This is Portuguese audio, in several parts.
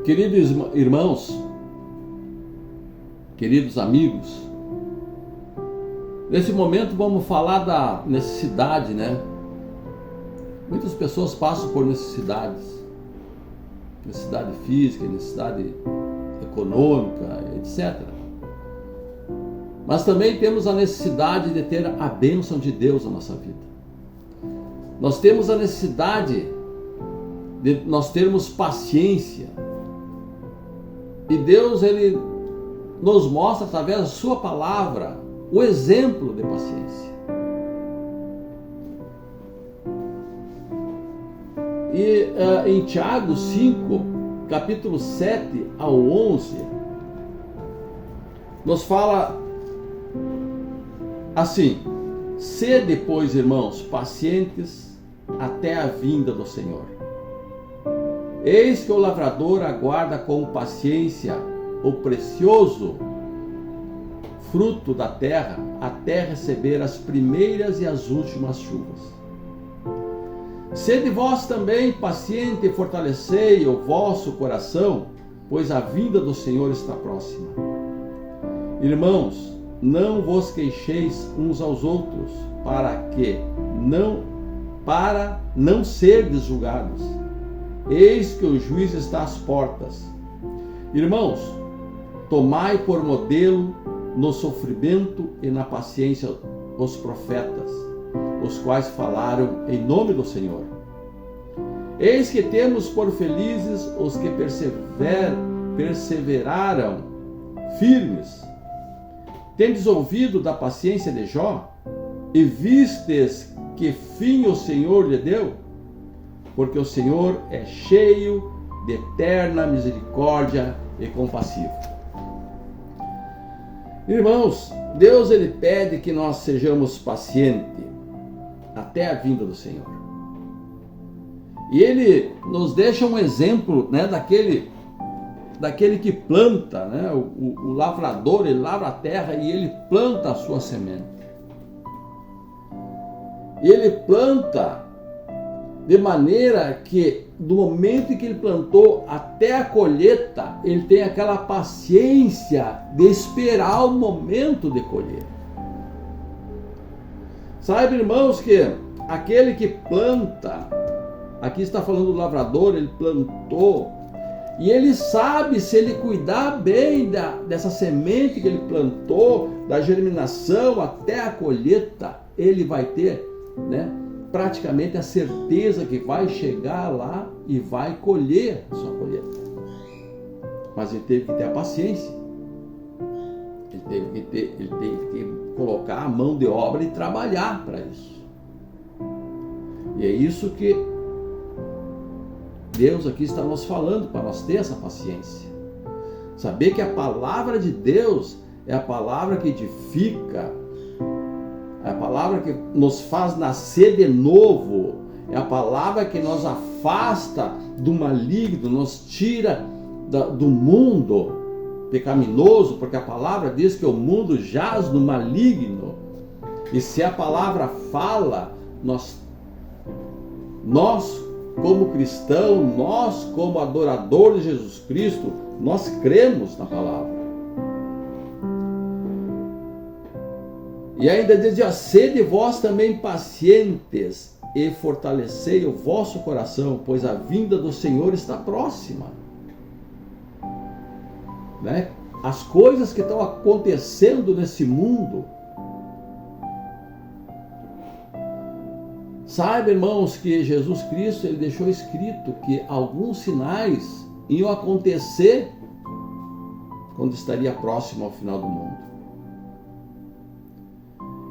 Queridos irmãos, queridos amigos, nesse momento vamos falar da necessidade, né? Muitas pessoas passam por necessidade física, necessidade econômica, etc. Mas também temos a necessidade de ter a bênção de Deus na nossa vida. Nós temos a necessidade de nós termos paciência. E Deus, Ele nos mostra através da sua palavra o exemplo de paciência. E em Tiago 5, capítulo 7 ao 11, nos fala assim: sede, pois, irmãos, pacientes até a vinda do Senhor. Eis que o lavrador aguarda com paciência o precioso fruto da terra, até receber as primeiras e as últimas chuvas. Sede vós também paciente e fortalecei o vosso coração, pois a vinda do Senhor está próxima. Irmãos, não vos queixeis uns aos outros, para não serdes julgados. Eis que o juiz está às portas. Irmãos, tomai por modelo no sofrimento e na paciência os profetas, os quais falaram em nome do Senhor. Eis que temos por felizes os que perseveraram firmes. Tendes ouvido da paciência de Jó, e vistes que fim o Senhor lhe deu? Porque o Senhor é cheio de eterna misericórdia e compassivo. Irmãos, Deus, Ele pede que nós sejamos pacientes até a vinda do Senhor. E Ele nos deixa um exemplo, né, daquele que planta, né, o lavrador, ele lavra a terra e ele planta a sua semente. E ele planta de maneira que do momento em que ele plantou até a colheita, ele tem aquela paciência de esperar o momento de colher. Sabe, irmãos, que aquele que planta, aqui está falando do lavrador, ele plantou, e ele sabe, se ele cuidar bem dessa semente que ele plantou, da germinação até a colheita, ele vai ter, né, praticamente a certeza que vai chegar lá e vai colher a sua colheita. Mas ele teve que ter a paciência. Ele teve que colocar a mão de obra e trabalhar para isso. E é isso que Deus aqui está nos falando, para nós ter essa paciência. Saber que a palavra de Deus é a palavra que edifica, é a palavra que nos faz nascer de novo, é a palavra que nos afasta do maligno, nos tira do mundo pecaminoso, porque a palavra diz que o mundo jaz no maligno. E se a palavra fala, nós como cristão, nós como adorador de Jesus Cristo, nós cremos na palavra. E ainda diz: sede vós também pacientes e fortalecei o vosso coração, pois a vinda do Senhor está próxima. Né? As coisas que estão acontecendo nesse mundo. Saiba, irmãos, que Jesus Cristo, Ele deixou escrito que alguns sinais iam acontecer quando estaria próximo ao final do mundo.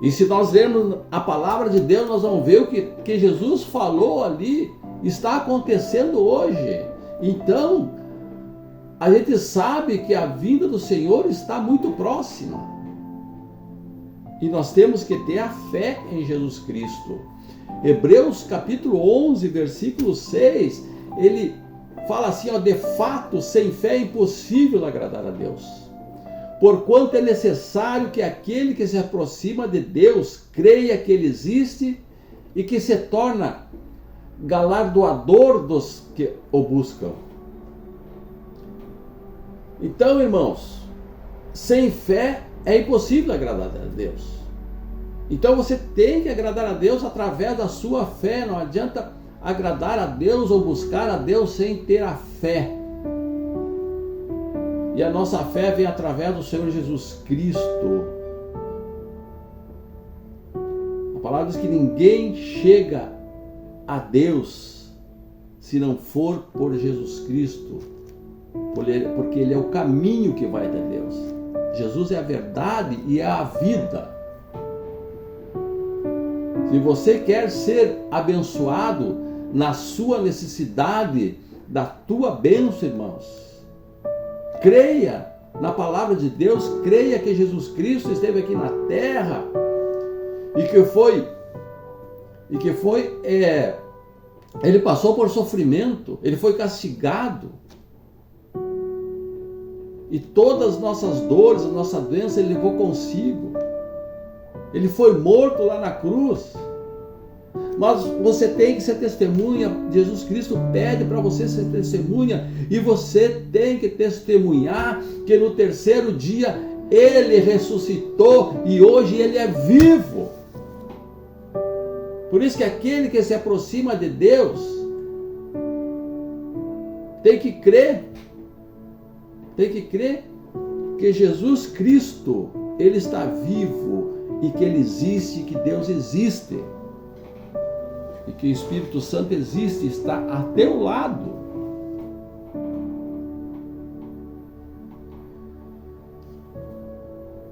E se nós lermos a palavra de Deus, nós vamos ver o que Jesus falou ali está acontecendo hoje. Então, a gente sabe que a vinda do Senhor está muito próxima. E nós temos que ter a fé em Jesus Cristo. Hebreus capítulo 11, versículo 6, ele fala assim, de fato, sem fé é impossível agradar a Deus. Porquanto é necessário que aquele que se aproxima de Deus creia que Ele existe e que se torna galardoador dos que o buscam. Então, irmãos, sem fé é impossível agradar a Deus. Então você tem que agradar a Deus através da sua fé. Não adianta agradar a Deus ou buscar a Deus sem ter a fé. E a nossa fé vem através do Senhor Jesus Cristo. A palavra diz que ninguém chega a Deus se não for por Jesus Cristo, porque Ele é o caminho que vai até Deus. Jesus é a verdade e é a vida. Se você quer ser abençoado na sua necessidade, da tua bênção, irmãos, creia na palavra de Deus, creia que Jesus Cristo esteve aqui na terra e que foi ele passou por sofrimento, ele foi castigado. E todas as nossas dores, a nossa doença, ele levou consigo. Ele foi morto lá na cruz. Mas você tem que ser testemunha. Jesus Cristo pede para você ser testemunha. E você tem que testemunhar que no terceiro dia Ele ressuscitou e hoje Ele é vivo. Por isso que aquele que se aproxima de Deus tem que crer que Jesus Cristo, Ele está vivo e que Ele existe, que Deus existe e que o Espírito Santo existe, está a teu lado.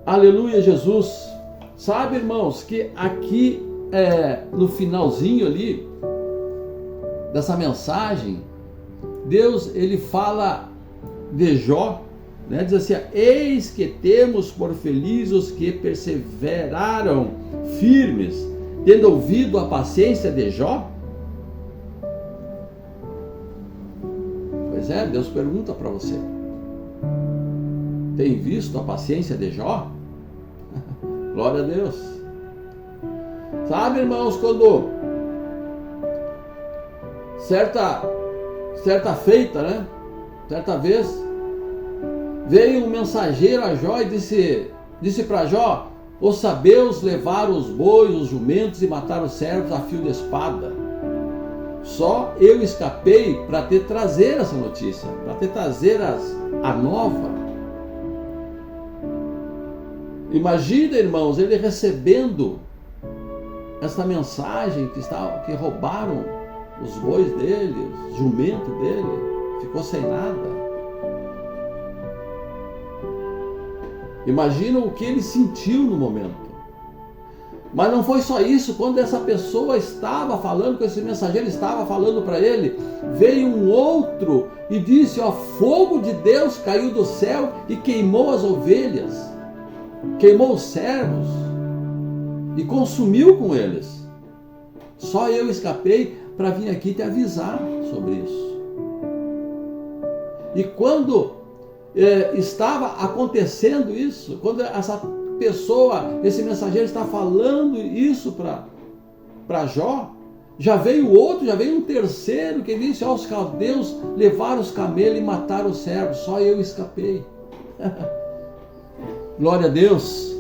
Aleluia, Jesus. Sabe, irmãos, que aqui no finalzinho ali dessa mensagem, Deus, Ele fala de Jó, né? Diz assim: eis que temos por felizes os que perseveraram firmes, tendo ouvido a paciência de Jó. Pois é, Deus pergunta para você: tem visto a paciência de Jó? Glória a Deus. Sabe, irmãos, quando certa feita, né? Certa vez veio um mensageiro a Jó e disse para Jó: os sabeus levaram os bois, os jumentos e mataram os servos a fio de espada. Só eu escapei para te trazer essa notícia, para te trazer a nova. Imagina, irmãos, ele recebendo essa mensagem que roubaram os bois dele, os jumentos dele, ficou sem nada. Imagina o que ele sentiu no momento. Mas não foi só isso. Quando essa pessoa estava falando, com esse mensageiro estava falando para ele, veio um outro e disse: ó, fogo de Deus caiu do céu e queimou as ovelhas, queimou os servos e consumiu com eles. Só eu escapei para vir aqui te avisar sobre isso. E quando estava acontecendo isso, quando essa pessoa, esse mensageiro está falando isso para Jó, já veio outro, já veio um terceiro que disse: ó, os caldeus levaram os camelos e mataram os servos, só eu escapei. Glória a Deus.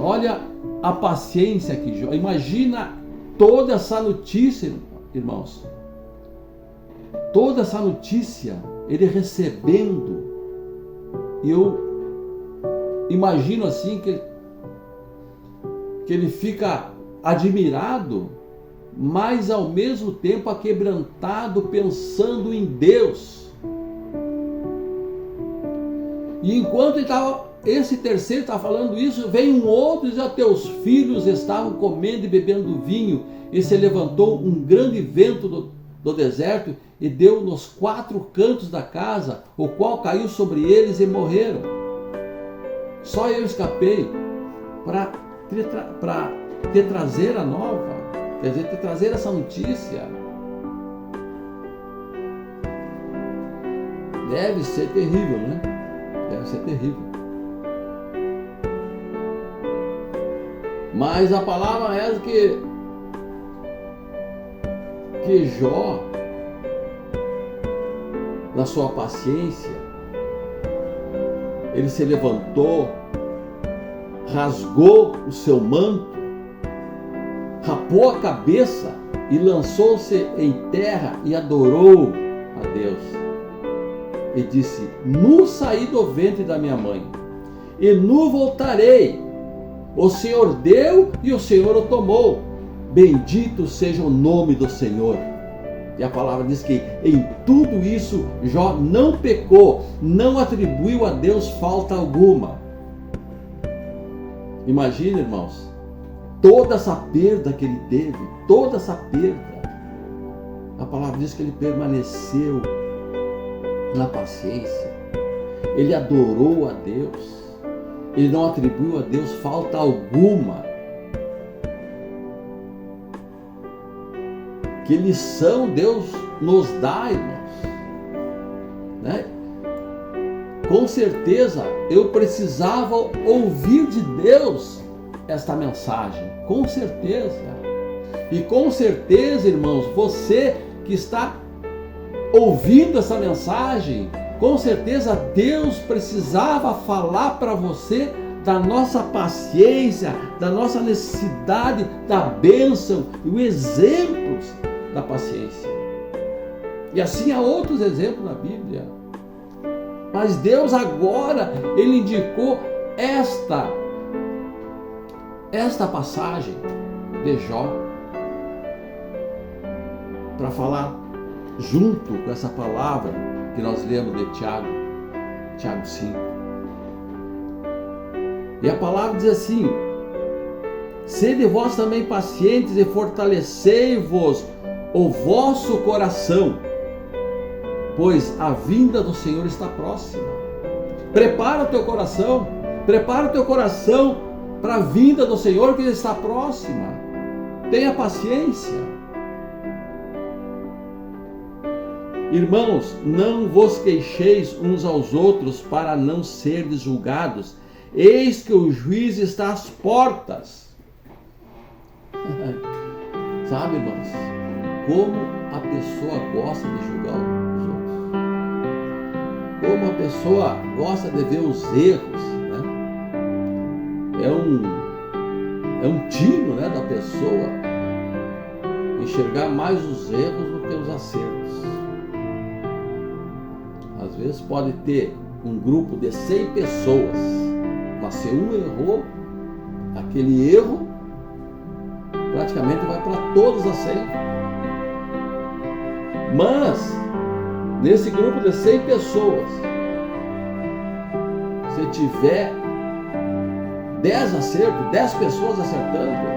Olha a paciência que Jó, imagina toda essa notícia, irmãos, toda essa notícia ele recebendo. E eu imagino assim que ele fica admirado, mas ao mesmo tempo aquebrantado, pensando em Deus. E enquanto esse terceiro está falando isso, vem um outro e diz: teus filhos estavam comendo e bebendo vinho, e se levantou um grande vento do deserto e deu nos 4 cantos da casa, o qual caiu sobre eles e morreram. Só eu escapei para te trazer a nova, quer dizer, te trazer essa notícia. Deve ser terrível, né? Deve ser terrível. Mas a palavra é que Jó, na sua paciência, ele se levantou, rasgou o seu manto, rapou a cabeça e lançou-se em terra e adorou a Deus. E disse: nu saí do ventre da minha mãe, e nu voltarei. O Senhor deu e o Senhor o tomou. Bendito seja o nome do Senhor. E a palavra diz que em tudo isso Jó não pecou, não atribuiu a Deus falta alguma. Imagine, irmãos, toda essa perda que ele teve, toda essa perda. A palavra diz que ele permaneceu na paciência. Ele adorou a Deus. Ele não atribuiu a Deus falta alguma. Que lição Deus nos dá, irmãos, né? Com certeza eu precisava ouvir de Deus esta mensagem, com certeza. E com certeza, irmãos, você que está ouvindo essa mensagem, com certeza Deus precisava falar para você da nossa paciência, da nossa necessidade da bênção e os exemplos da paciência. E assim há outros exemplos na Bíblia. Mas Deus agora, Ele indicou esta passagem de Jó para falar junto com essa palavra que nós lemos de Tiago 5. E a palavra diz assim: sede vós também pacientes e fortalecei-vos o vosso coração, pois a vinda do Senhor está próxima. Prepara o teu coração para a vinda do Senhor que está próxima. Tenha paciência. Irmãos, não vos queixeis uns aos outros para não serdes julgados. Eis que o juiz está às portas. Sabe, irmãos, como a pessoa gosta de julgar os outros. Como a pessoa gosta de ver os erros, né? É um tino, né, da pessoa enxergar mais os erros do que os acertos. Às vezes pode ter um grupo de 100 pessoas, mas se um errou, aquele erro praticamente vai para todas as 100. Mas nesse grupo de 100 pessoas, se tiver 10 acertos, 10 pessoas acertando,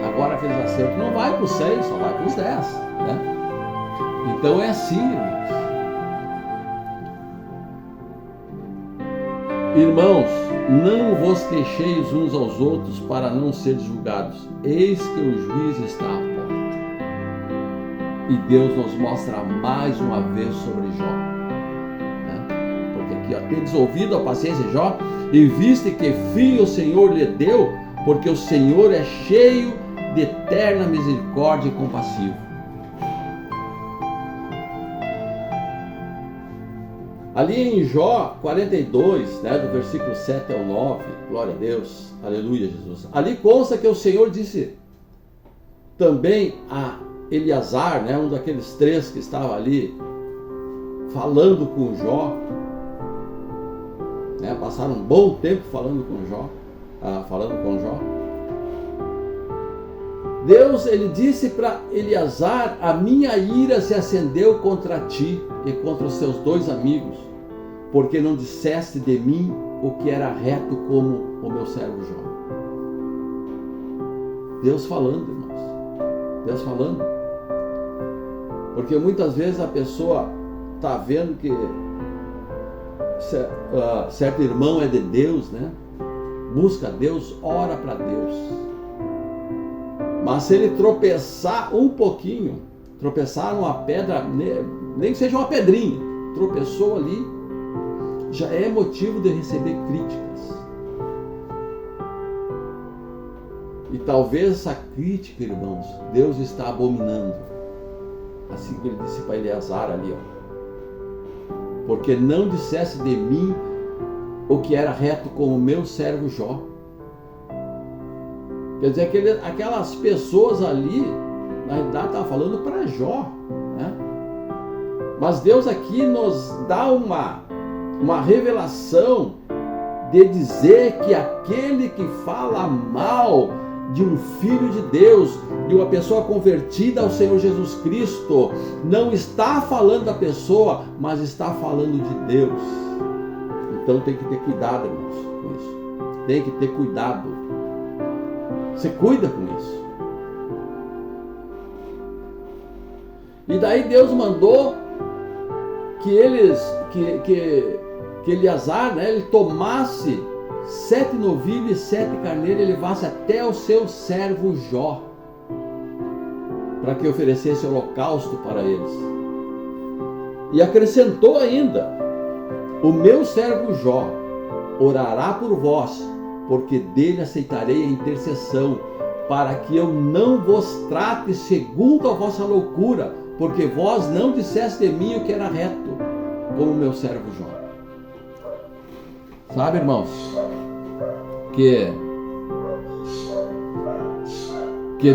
agora aqueles acertos não vai para os 100, só vai para os 10, né? Então é assim, irmãos. Irmãos, não vos queixeis uns aos outros para não seres julgados. Eis que o juiz está à porta. E Deus nos mostra mais uma vez sobre Jó, né? Porque aqui, ó, tendes ouvido a paciência de Jó, e viste que fim o Senhor lhe deu, porque o Senhor é cheio de eterna misericórdia e compassivo. Ali em Jó 42, né, do versículo 7 ao 9, glória a Deus, aleluia, Jesus. Ali consta que o Senhor disse também a Eleazar, né, um daqueles 3 que estava ali falando com Jó, né, passaram um bom tempo falando com Jó. Deus, ele disse para Eleazar: a minha ira se acendeu contra ti e contra os teus 2 amigos, porque não disseste de mim o que era reto como o meu servo Jó. Deus falando, irmãos. Deus falando. Porque muitas vezes a pessoa está vendo que certo irmão é de Deus, né? Busca Deus, ora para Deus. Mas se ele tropeçar um pouquinho, tropeçar numa pedra, nem que seja uma pedrinha, tropeçou ali, já é motivo de receber críticas. E talvez essa crítica, irmãos, Deus está abominando. Assim como ele disse para Eleazar ali, ó. Porque não dissesse de mim o que era reto com o meu servo Jó. Quer dizer, aquelas pessoas ali, na realidade, estava falando para Jó, né? Mas Deus aqui nos dá uma revelação de dizer que aquele que fala mal de um filho de Deus, de uma pessoa convertida ao Senhor Jesus Cristo, não está falando da pessoa, mas está falando de Deus. Então tem que ter cuidado, irmãos, com isso. Tem que ter cuidado. Você cuida com isso. E daí Deus mandou que Eleazar, né, ele tomasse 7 novilhos e 7 carneiros e levasse até o seu servo Jó, para que oferecesse holocausto para eles. E acrescentou ainda: o meu servo Jó orará por vós, porque dele aceitarei a intercessão, para que eu não vos trate segundo a vossa loucura, porque vós não disseste de mim o que era reto, como meu servo Jó. Sabe, irmãos, que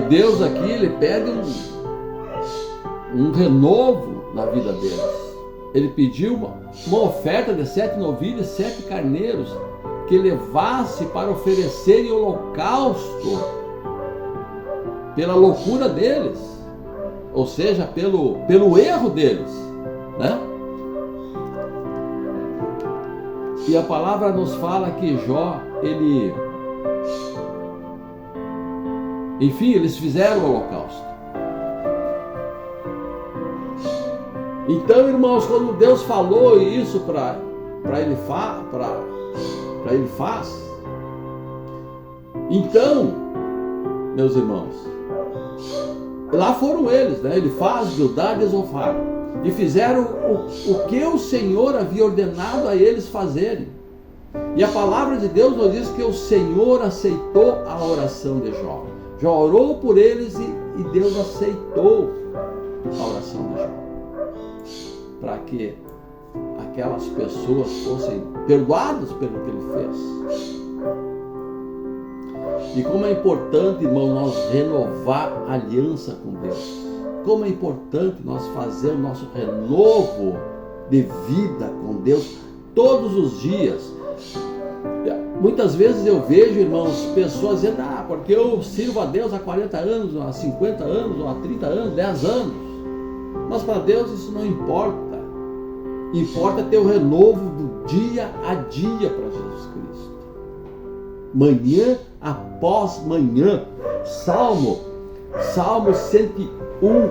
Deus aqui, ele pede um renovo na vida deles. Ele pediu uma oferta de 7 novilhos e 7 carneiros, que levasse para oferecer em holocausto pela loucura deles, ou seja, pelo erro deles, né? E a palavra nos fala que Jó, eles fizeram o holocausto. Então, irmãos, quando Deus falou isso para Elifaz, então, meus irmãos, lá foram eles, né? Elifaz, Bildad e Zofar, e fizeram o que o Senhor havia ordenado a eles fazerem. E a palavra de Deus nos diz que o Senhor aceitou a oração de Jó. Jó orou por eles e Deus aceitou a oração de Jó, para que aquelas pessoas fossem perdoadas pelo que ele fez. E como é importante, irmão, nós renovar a aliança com Deus. Como é importante nós fazer o nosso renovo de vida com Deus todos os dias. Muitas vezes eu vejo, irmãos, pessoas dizendo: porque eu sirvo a Deus há 40 anos, há 50 anos, ou há 30 anos, 10 anos. Mas para Deus isso não importa. Importa ter o renovo do dia a dia para Jesus Cristo. Manhã após manhã. Salmo 101,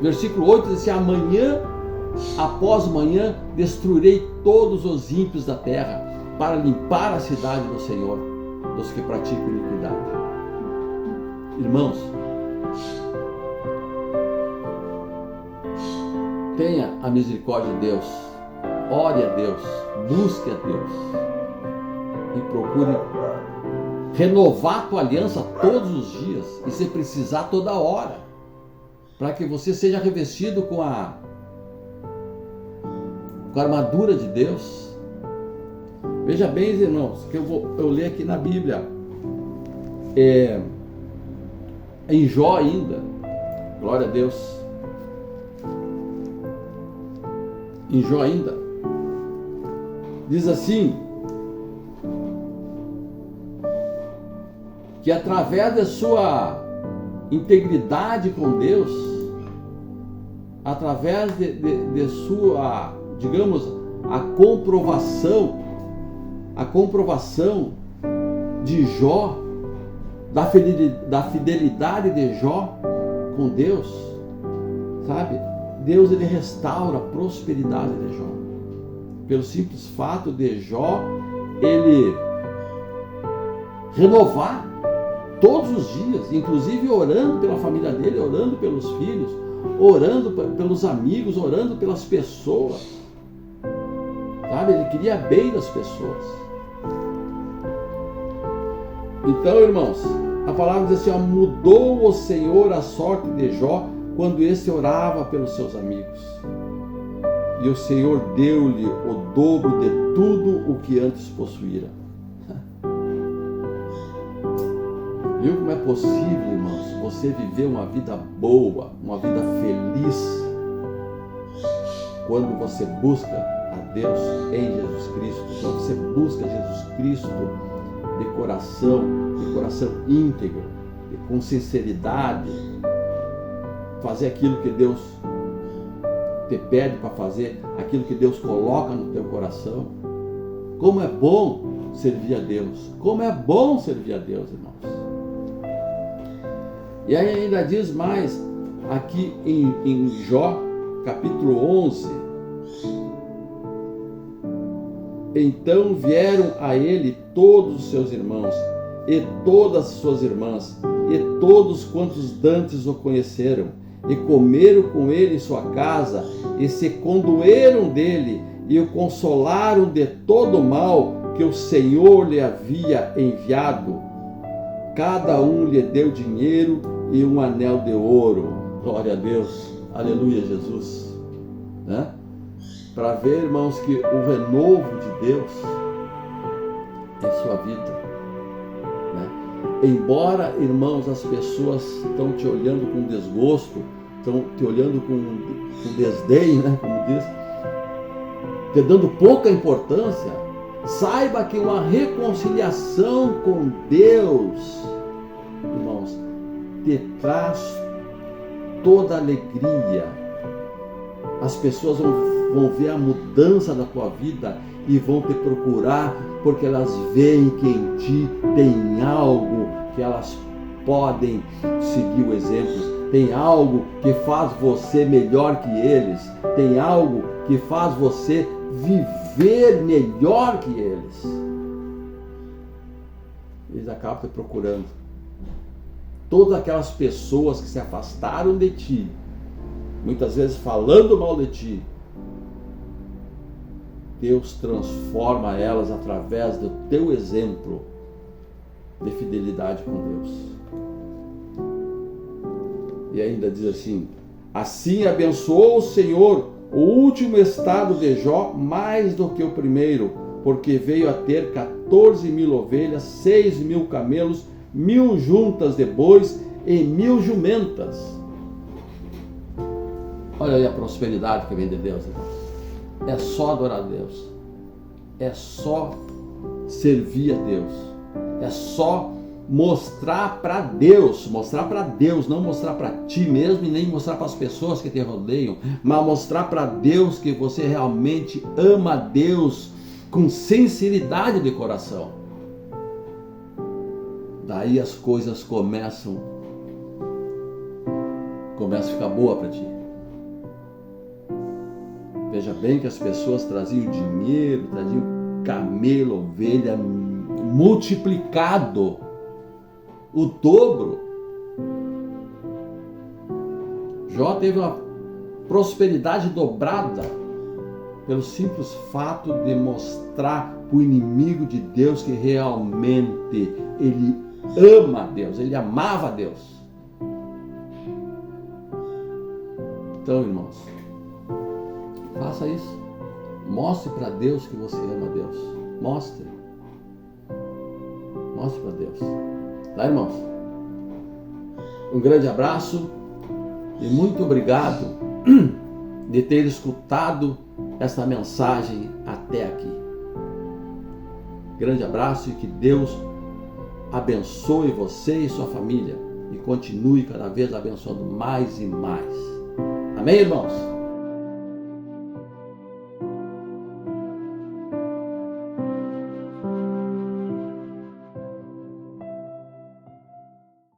versículo 8 diz assim: amanhã após manhã destruirei todos os ímpios da terra, para limpar a cidade do Senhor dos que praticam iniquidade. Irmãos, tenha a misericórdia de Deus, ore a Deus, busque a Deus e procure renovar a tua aliança todos os dias, e se precisar toda hora, para que você seja revestido com a armadura de Deus. Veja bem, irmãos, que eu ler aqui na Bíblia, em Jó ainda, glória a Deus, em Jó ainda, diz assim, que através da sua integridade com Deus, através de sua, digamos, a comprovação de Jó, da fidelidade de Jó com Deus, sabe? Deus, ele restaura a prosperidade de Jó. Pelo simples fato de Jó, ele renovar todos os dias, inclusive orando pela família dele, orando pelos filhos, orando pelos amigos, orando pelas pessoas, sabe? Ele queria bem das pessoas. Então, irmãos, a palavra diz assim: mudou o Senhor a sorte de Jó quando esse orava pelos seus amigos. e o Senhor deu-lhe o dobro de tudo o que antes possuíra. Viu como é possível, irmãos, você viver uma vida boa, uma vida feliz, quando você busca a Deus em Jesus Cristo, quando você busca Jesus Cristo de coração íntegro, e com sinceridade, fazer aquilo que Deus te pede para fazer, aquilo que Deus coloca no teu coração. Como é bom servir a Deus, como é bom servir a Deus, irmãos. E aí ainda diz mais, aqui em Jó, capítulo 11, então vieram a ele todos os seus irmãos, e todas as suas irmãs, e todos quantos dantes o conheceram, e comeram com ele em sua casa, e se condoeram dele, e o consolaram de todo o mal que o Senhor lhe havia enviado. Cada um lhe deu dinheiro e um anel de ouro. Glória a Deus, aleluia, Jesus, né? Para ver, irmãos, que o renovo de Deus é sua vida, né? Embora, irmãos, as pessoas estão te olhando com desgosto, estão te olhando com desdém, né? Como diz, te dando pouca importância, saiba que uma reconciliação com Deus, irmãos, te traz toda alegria. As pessoas vão ver a mudança da tua vida e vão te procurar, porque elas veem que em ti tem algo que elas podem seguir o exemplo, tem algo que faz você melhor que eles, tem algo que faz você viver melhor que eles. Eles acabam te procurando. Todas aquelas pessoas que se afastaram de ti, muitas vezes falando mal de ti, Deus transforma elas através do teu exemplo de fidelidade com Deus. E ainda diz assim: assim abençoou o Senhor o último estado de Jó mais do que o primeiro, porque veio a ter 14.000 ovelhas, 6.000 camelos, 1.000 juntas de bois e 1.000 jumentas. Olha aí a prosperidade que vem de Deus, irmãos. É só adorar a Deus, é só servir a Deus, é só mostrar para Deus, não mostrar para ti mesmo e nem mostrar para as pessoas que te rodeiam, mas mostrar para Deus que você realmente ama a Deus com sinceridade de coração. Daí as coisas começam a ficar boa para ti. Veja bem que as pessoas traziam dinheiro, traziam camelo, ovelha, multiplicado o dobro. Jó teve uma prosperidade dobrada pelo simples fato de mostrar para o inimigo de Deus que realmente ele ama a Deus, ele amava a Deus. Então, irmãos, faça isso. Mostre para Deus que você ama a Deus. Mostre para Deus. Tá, irmãos? Um grande abraço e muito obrigado de ter escutado essa mensagem até aqui. Grande abraço e que Deus abençoe você e sua família e continue cada vez abençoando mais e mais. Amém, irmãos?